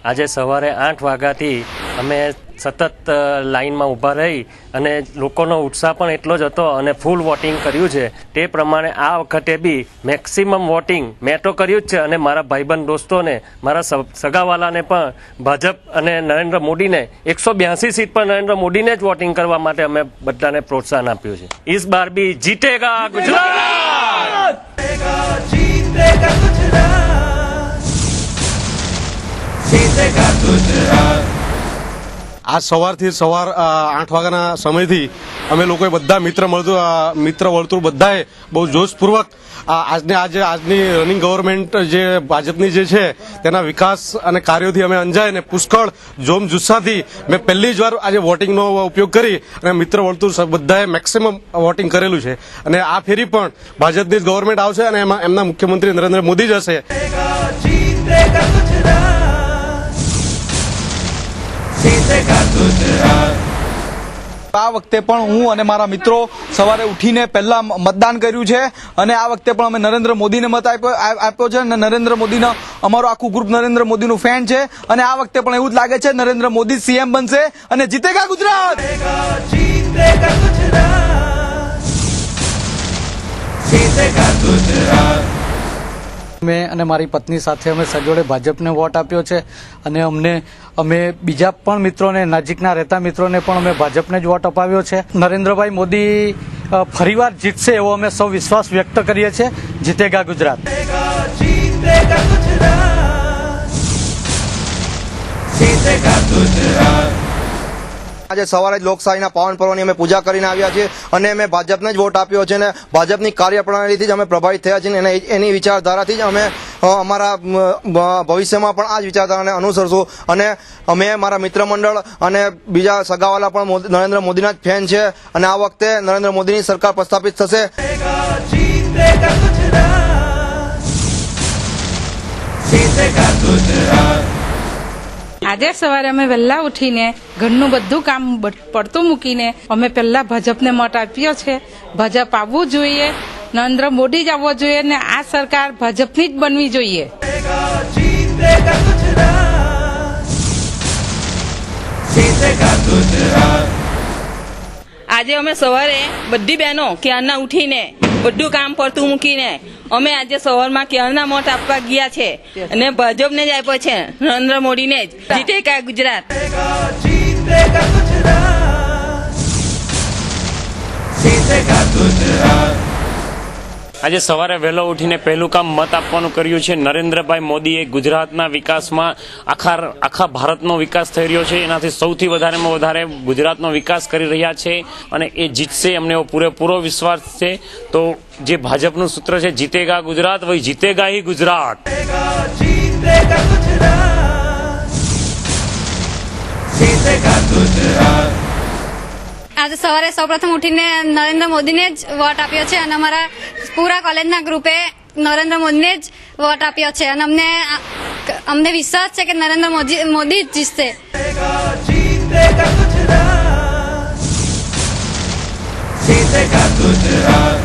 આજે સવારે 8 વાગ્યાથી અમે સતત લાઇનમાં ઊભા રહી અને લોકોનો ઉત્સાહ પણ એટલો જ હતો અને ફૂલ વોટિંગ કર્યું છે. તે પ્રમાણે આ વખતે બી મેક્સિમમ વોટિંગ મેં તો કર્યું જ છે અને મારા ભાઈબંધ દોસ્તોને, મારા સગાવાલાને પણ ભાજપ અને નરેન્દ્ર મોદીને 182 સીટ પર નરેન્દ્ર મોદીને જ વોટિંગ કરવા માટે અમે બધાને પ્રોત્સાહન આપ્યું છે. ઇસ બાર બી જીતેગા ગુજરાત, જીતેગા ગુજરાત. આજ સવારથી 8 વાગ્યાના સમયથી અમે લોકોએ બધા મિત્ર વર્તુળ બધાએ બહુ જોશપૂર્વક આજની રનિંગ ગવર્મેન્ટ જે ભાજપની જે છે તેના વિકાસ અને કાર્યોથી અમે અંજાઈને પુષ્કળ જોમ જુસ્સાથી મેં પહેલી જ વાર આજે વોટિંગનો ઉપયોગ કરી અને મિત્ર વર્તુળ બધાએ મેક્સિમમ વોટિંગ કરેલું છે અને આ ફેરી પણ ભાજપની જ ગવર્મેન્ટ આવશે અને એમાં એમના મુખ્યમંત્રી નરેન્દ્ર મોદી જ હશે. આ વખતે પણ હું અને મારા મિત્રો સવારે ઉઠીને પહેલા મતદાન કર્યું છે અને આ વખતે પણ અમે નરેન્દ્ર મોદીને મત આપ્યો છે અને નરેન્દ્ર મોદીનો અમારું આખું ગ્રુપ નરેન્દ્ર મોદીનું ફેન છે અને આ વખતે પણ એવું જ લાગે છે નરેન્દ્ર મોદી સીએમ બનશે અને જીતેગા ગુજરાત. મેં અને મારી પત્ની સાથે અમે સજોડે ભાજપને વોટ આપ્યો છે અને અમે બીજા પણ મિત્રોને, નજીકના રહેતા મિત્રોને પણ અમે ભાજપને જ વોટ અપાવ્યો છે. નરેન્દ્રભાઈ મોદી ફરીવાર જીતશે એવો અમે સૌ વિશ્વાસ વ્યક્ત કરીએ છીએ. જીતેગા ગુજરાત. આજે સવારે જ લોકશાહીના પાવન પર્વની અમે પૂજા કરીને આવ્યા છીએ અને અમે ભાજપને જ વોટ આપ્યો છે અને ભાજપની કાર્યપ્રણાલીથી જ અમે પ્રભાવિત થયા છીએ અને એની વિચારધારાથી જ અમે અમારા ભવિષ્યમાં પણ આ જ વિચારધારાને અનુસરશું અને અમે મારા મિત્ર મંડળ અને બીજા સગાવાલા પણ નરેન્દ્ર મોદીના જ ફેન છે અને આ વખતે નરેન્દ્ર મોદીની સરકાર પ્રસ્થાપિત થશે. આજે સવારે અમે વહેલા ઉઠીને ઘરનું બધું કામ પડતું મૂકીને અમે પહેલા ભાજપને મત આપ્યો છે. ભાજપ આવવું જોઈએ, નરેન્દ્ર મોદી જ આવવો જોઈએ ને આ સરકાર ભાજપની જ બનવી જોઈએ. આજે અમે સવારે બધી બહેનો ક્યારના ઉઠીને બધું કામ પડતું મૂકીને અમે આજે સવારમાં ક્યારના મત આપવા ગયા છે અને ભાજપને જ આપ્યો છે, નરેન્દ્ર મોદીને જ. જીતેગા ગુજરાત. આજે સવારે વહેલો ઉઠીને પહેલું કામ મત આપવાનું કર્યું છે. નરેન્દ્રભાઈ મોદીએ ગુજરાતના વિકાસમાં આખા ભારતનો વિકાસ થઈ રહ્યો છે. એનાથી સૌથી વધારેમાં વધારે ગુજરાતનો વિકાસ કરી રહ્યા છે અને એ જીતશે, અમને એવો પૂરેપૂરો વિશ્વાસ છે. તો જે ભાજપનું સૂત્ર છે જીતેગા ગુજરાત, વહી જીતેગા હી ગુજરાત. આજે સવારે સૌપ્રથમ ઉઠીને નરેન્દ્ર મોદીને જ વોટ આપ્યો છે અને અમારા પૂરા કોલેજના ગ્રુપે નરેન્દ્ર મોદીને જ વોટ આપ્યો છે અને અમને વિશ્વાસ છે કે નરેન્દ્ર મોદી જ જીતશે. જીતેગા ગુજરાત.